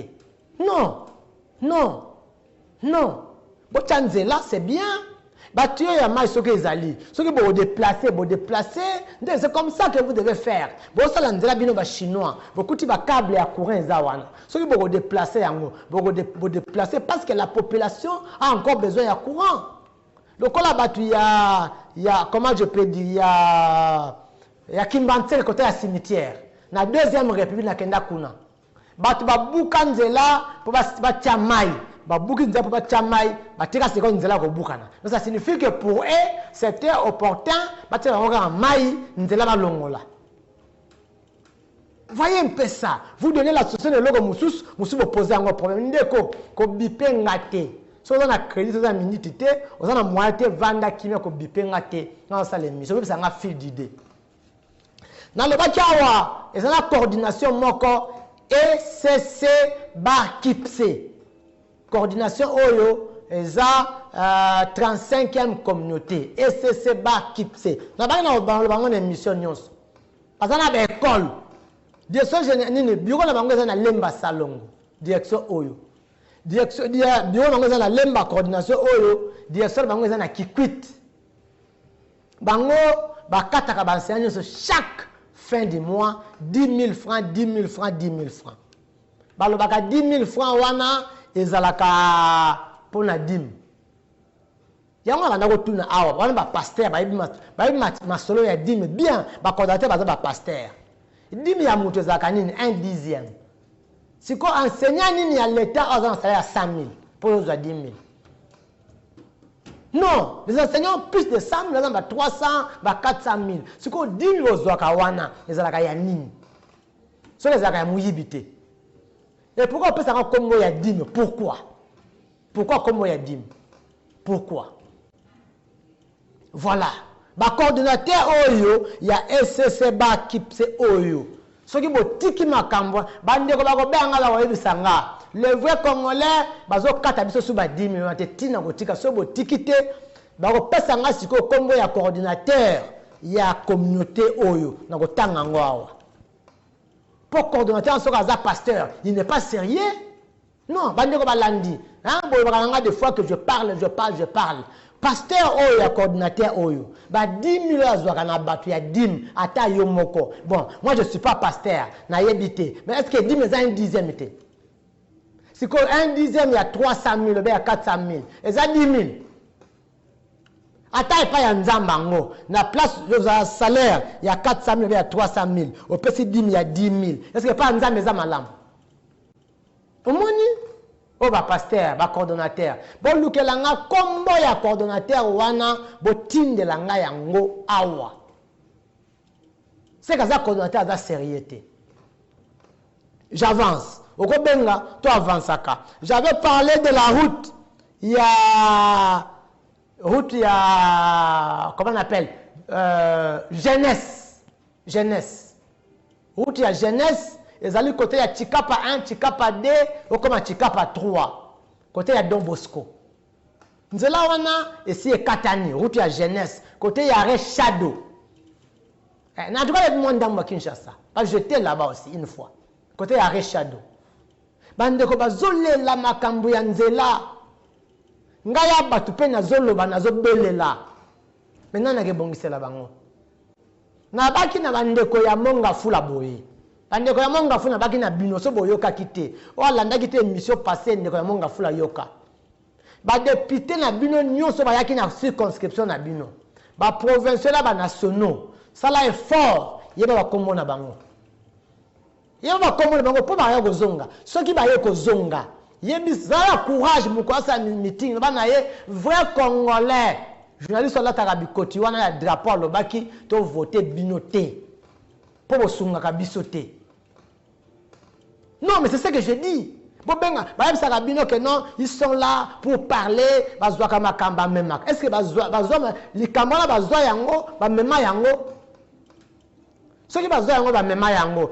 Non, non, non. Bochanzela, c'est bien. Tu es à ce que ezali. Ce que vous déplacer, c'est comme ça que vous devez faire. Vous salanzela bino ba chinois. Beaucoup de câbles à courant zawana. Ce que vous déplacer vous déplacer parce que la population a encore besoin de courant. Donc là il y a comment je peux dire il y a Kimbantel côté à cimetière. Na deuxième république na kenda kuna. Batu babuka nzela po batia mai babuki nzela po batia mai batika sekonde nzela ko bukana. Donc ça signifie que pour eux c'était opportun batia bango mai nzela balongola. Voyez un peu ça. Vous donnez la solution de logo mususu vous posez un problème ndeko ko bipe ngate. So on a crédit so za minute te, on a moyen te vanda kimia ko bipe ngate. Non ça les mission ça nga fil d'idée. Na le bachawa et ça la coordination moko ECC bar KIPSE. Coordination Oyo, ESA 35e communauté. ECC bar KIPSE. Nous avons une émission. Parce qu'on a une école. Direction générale, bureau de la Lemba Salongo. Direction Oyo. Direction bureau de la Lemba coordination Oyo. Direction de la Kikwit. Bango, bakataka banseigner chaque fin du mois, 10 000 francs, 10 000 francs, 10 000 francs. Balobaka 10 000 francs wana ezalaka pour na dim. Yango bana ko tuna awa, wana ba pasteur ba masolo ya dim bien, ba coordinateur ba pasteur. Dim ya mutu ezalaka nini 1/10. Si quoi enseignant nini à l'État a un salaire à 100 000 pour nous à 10 000. Non, les enseignants plus de 100 000, 300, 400 000. Si quoi 10 000 aux Ouakawana, les alakaya nini. Ce les alakaya mouyibité. Et pourquoi on peut savoir comment il y a 10 000? Pourquoi? Pourquoi comment il y a 10 000? Pourquoi? Voilà. Ba coordonnateur Oyo, il y a SCC ba Kipse Oyo. Ce qui est tiki makambo, bandeko ba ko benga la webisanga. Le vrai Congolais, bazo kata biso su ba 10 000 te tina ko tika so bo tikite, ba ko pesa nga siko kombo ya coordinateur ya communauté Oyo na ko tanga ngwawa. Pour coordonnateur en sera pasteur, il n'est pas sérieux. Non, bandeko ba landi. Hein, bo ba des fois que je parle. Pasteur Oyo, coordinateur Oyo, bah 10 000 azwaka batu ya 10 ata yo moko. Bon, moi je suis pas pasteur, na yebité. Mais est-ce que 10 000 a un dixième été? Si quoi un dixième il y a 300 000, il y a 400 000. Et ça 10 000. Ata et pas ya nzambango. Na place de salaire, il y a 400 000, il y a 300 000. Au PC 10 000, il y a 10 000. Est-ce que pas nzambe za malam? Au moni? Oh, bah pasteur, bah coordonnateur. Bon, nous que l'anga combo ya coordonnateur wana, bo tinde l'anga yango awa. C'est que ça coordonnateur a sérieuxité. J'avance. Au Benga, toi avance à. J'avais parlé de la route. Il y a comment on appelle jeunesse. Route il y a jeunesse. Et allez côté il y a Chikapa 1, Chikapa 2, ou comme Chikapa 3. Côté il y a Don Bosco. Nzela wana ici est Katani, route il y a jeunesse. Côté il y a Rechado. Na tout cas le monde dans Kinshasa. Pas jeter là-bas aussi une fois. Côté il y a Rechado. Bande ko bazole la makambu ya nzela. Ngaya batu pe na zolo banazo belela. Maintenant na ke bongisela bango. Na baki na bande ko ya monga fula boye. Ndeko ya monga funa baki na bino so boyoka kite. O landa kite mission passée ndeko ya monga fula yoka. Ba député na bino nyonso ba yaki na circonscription na bino. Ba provincial ba nationaux. Ça là est fort. Yeba ba kombo na bango. Yeba ba kombo na bango po ba ya kozonga. Soki ba ye kozonga. Yebi za courage mu ko sa meeting ba na ye vrai congolais. Journaliste la tarabikoti wana ya drapeau lo baki to voter bino te. Po bosunga ka bisote. Non, mais c'est ce que je dis. Que non, ils sont là pour parler. Est-ce que les camarades yango, yango? Ce qui yango,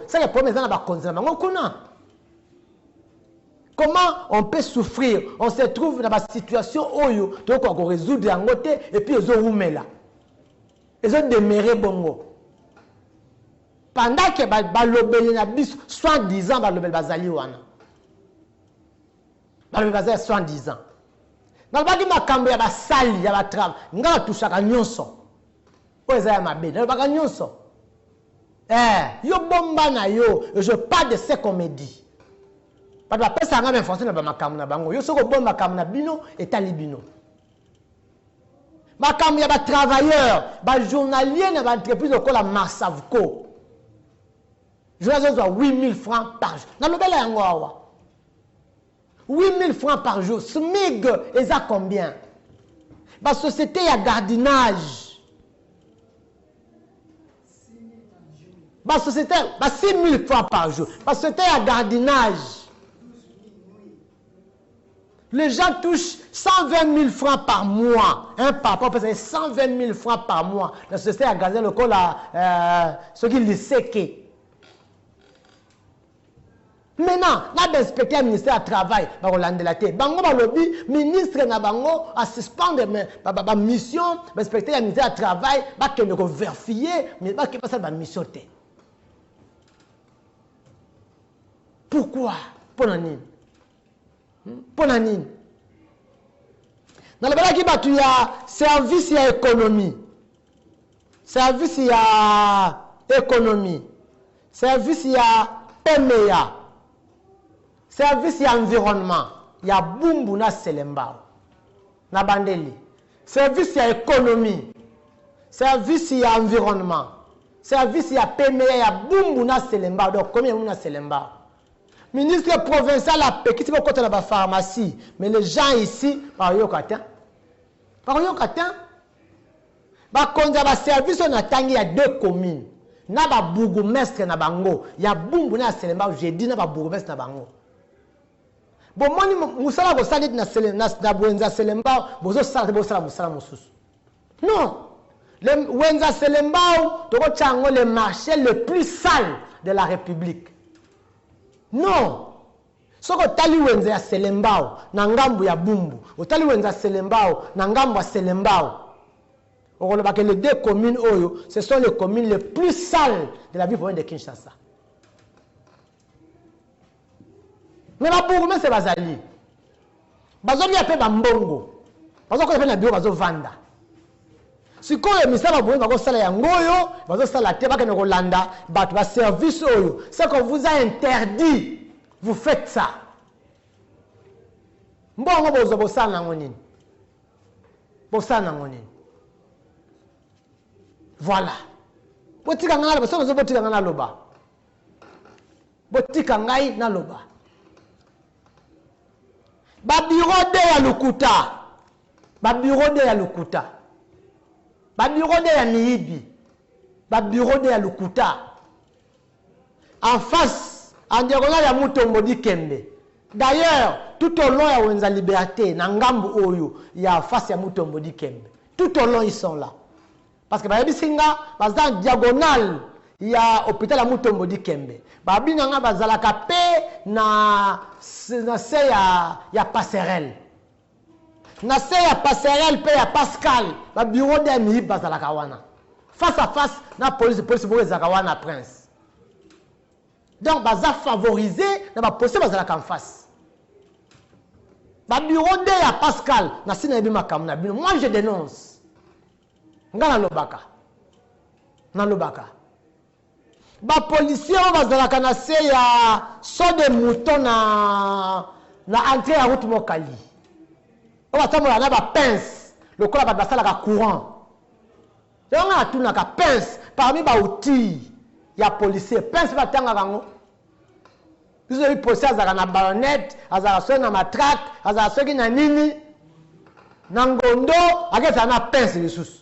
c'est le premier temps comment on peut souffrir? On se trouve dans une situation où on peut résoudre yango et puis ils ont là. Ils ont demeuré bongo. Pendant que balobeli na bis 70 ans balobeli bazali wana. Balobeli bazali 70 ans. Na baki makambo ya basali ya batrava ngala tushaka nyonso. Oza ya mabe, na baka nyonso. Yo bomba na yo, je parle de ces comédies. Pas de pesa nga m'informer na ba makambo na bango. Yo soko bomba makambo na bino etali bino. Makambo ya ba travailleurs, ba journalier na ba entreprise okola Marsavco. Je vais 8 000 francs par jour. Dans le bel awa. 8 000 francs par jour. SMIG, et ça combien? La société a gardinage. La société a 6 000 francs par jour. La société a gardinage. Les gens touchent 120 000 francs par mois. Un papa peut payer 120 000 francs par mois. La société a gardé le col à ce qu'il sait que. Maintenant, l'inspecteur ministère du travail, bango balobi ministre na bango a suspendre ma mission, l'inspecteur ministère du travail, ba ke ko vérifier, mais ba ke pas ça ba mission te. Pourquoi? Ponanine. Ponanine. Dans le bala ki batu ya service ya économie. Service ya économie. Service ya PMEA. Service ya environnement, ya bumbu na selemba. Na bandeli. Service ya économie. Service ya environnement. Service ya PME ya bumbu na selemba. Donc combien na selemba? Ministre provincial a péqué, c'est pourquoi tu as la pharmacie. Mais les gens ici, par Yokatin. Par Yokatin. Bah, quand il y a un service, on a tangi, il y a 2 communes. Na ba bourgmestre na bango. Il y a Bumbu na Selembao, j'ai dit na ba bourgmestre na bango. Bon, moi, musala ko salit na Wenza Selembao, bozo sala musala mususu. Non. Le Wenza Selembao, toko chango le marché le plus sale de la République. Non. Soko tali Wenza Selembao, na ngambu ya Bumbu. Otali Wenza Selembao, na ngambu ya Selembao. Les 2 communes, ce sont les communes les plus sales de la ville province de Kinshasa. Mais la bourgmestre, c'est Bazali. Bazali a fait Bambongo. Bazali a fait un bureau, Bazali Vanda. Si quand il y a un bureau, Bazali a Ngoyo, Bazali a fait un Rolanda, Bazali a service. C'est qu'on vous a interdit. Vous faites ça. Mbongo, Bazali a fait Bazali. Voilà. Botika ngai ba sono botika ngai na loba. Botika ngai na loba. Ba bureau de ya Lukuta. Ba bureau de ya Lukuta. Ba bureau de ya Niibi. Ba bureau de ya Lukuta. En face, en diagonale ya Mutombo Dikembe. D'ailleurs, tout au long ya Wenza Liberté, na ngambu oyo, il y a en face ya Mutombo Dikembe. Tout au long ils sont là. Parce que Bayabisinga, dans diagonale, il y a hôpital à Mutombo Dikembe. Babinanga bazalaka pe na se ya passerelle. Na se ya passerelle pe ya Pascal, ba bureau de mi bazalaka wana. Face à face na police pour zakawana prince. Donc baza favoriser na ba police bazalaka en face. Ba bureau de ya Pascal na sina bi makamna bino. Moi je dénonce. Ngana lobaka. Na lobaka. Ba policier bazalaka na se ya so de mouton na entrée à route Mokali. On va tomber na ba pince. Le kola ba basala ka courant. Et on a tout na ka pince parmi ba outils ya policier. Pince ba tanga bango. Vous avez policier azaka na baïonnette, azaka so na matraque, azaka so ki na nini. Nangondo, akeza na pince lisusu.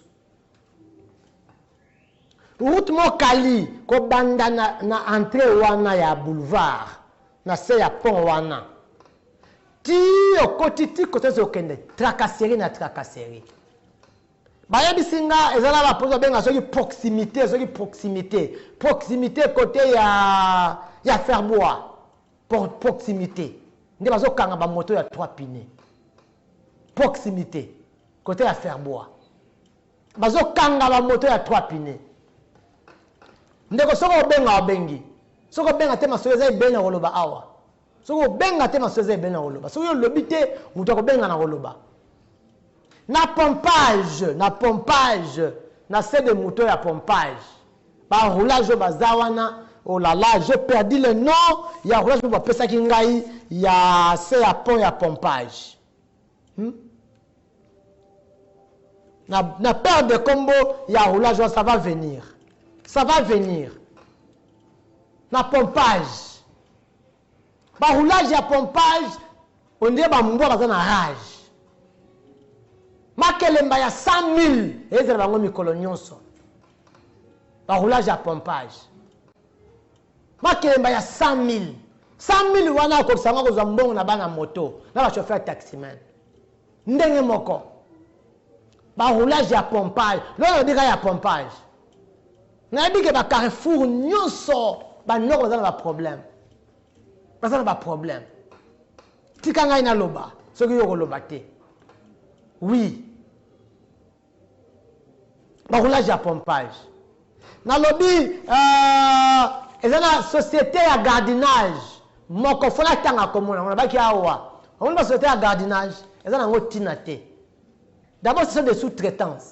Route Mokali, ko banda na entrée wana ya boulevard, na se ya pont wana. Ti okotiti kote zo kende, tracasserie na tracasserie. Baya bisinga ezala ba pozo benga soki proximité. Proximité côté ya Ferbois. Proximité. Nde bazo kanga ba moto ya 3 pinés. Proximité côté ya Ferbois. Bazo kanga ba moto ya 3 pinés. Ndeko soko benga obengi. Soko benga tema soza ibena koloba awa. Soko benga tema soza ibena koloba. Soko lobite muto ko benga na koloba. Na pompage, na se de moto ya pompage. Ba roulage bazawana, oh là là, j'ai perdu le nom, il y a roulage ba pesa ki ngai, il y a se ya pont ya pompage. Na perte de combo, il y a roulage, ça va venir. Ça va venir. Na pompage. Ba roulage ya pompage, on dit ba mbo ba na rage. Makelemba ya 100 000 ezela bango mikolo nyonso. Ba roulage ya pompage. Makelemba ya 100 000. 100 000 wana ko sanga ko zambongo na bana moto, na ba chauffeur taximan. Ndenge moko. Ba roulage ya pompage, lo ndika ya pompage. Na bi ke ba Carrefour nyonso ba noko bazana ba problème. Bazana ba problème. Tikanga ina loba, soki yoko loba te. Oui. Ba roulage ya pompage. Na lobby ezana société ya gardinage. Moko fona tanga komona, on ba ki awa. On ba société ya gardinage, ezana ngo tinate. D'abord ce sont des sous-traitances.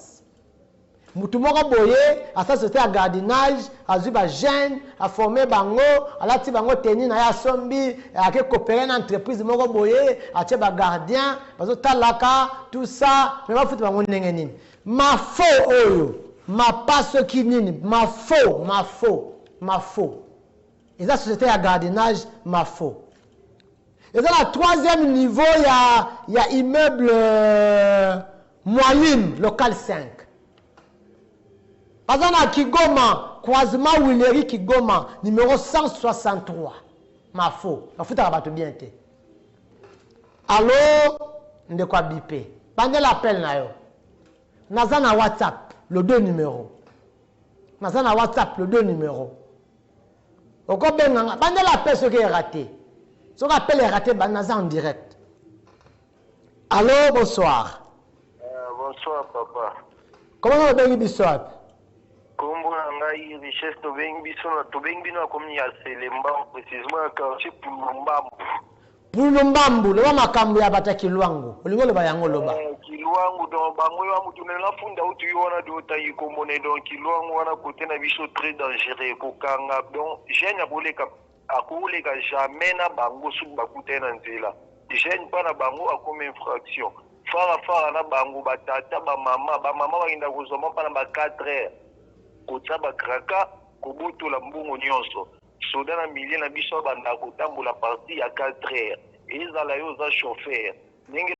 Mutu moko boye à sa société ya gardinage, azu ba jeune, a formé bango, alati bango teni na ya sombi, a ke coopérer na entreprise moko boye, a tie ba gardien, bazo talaka, tout ça, mais ba futu bango ndenge nini. Ma faux oyo, ma pas ce qui nini, ma faux. Et la société à gardiennage Mafo. Et dans le troisième niveau, il y a immeuble Moalim, local 5. Par exemple, à Kigoma, croisement Willery Kigoma, numéro 163. Mafo. Il faut que tu bien. Allô, de quoi bipé. Pendant l'appel, nous avons WhatsApp, le 2 numéros. Nous avons WhatsApp, le 2 numéros. Pendant l'appel, ce qui est raté. Ce l'appel est raté, nous avons en direct. Allô, bonsoir. Bonsoir, papa. Comment vous allez, bonsoir? Kombo ngai richesse to bengi no komni ya Selemba précisément quartier Pulumbambu le makambo ya bataki lwangu olingo le bayango loba kilwangu donc bango ya mutu na funda utu yona do tayi komone donc kilwangu wana côté na biso très dangereux ko kanga donc jeune akoleka akoleka jamais na bango su bakute na nzela jeune pa na bango akoma infraction fara na bango batata ba mama bakinda kozoma pa na ba 4 heures kotsa bakraka kobotola mbongo nyonso soda na milie na biso banda kotambola parti ya 4 heures ezala yo za chauffeur ndenge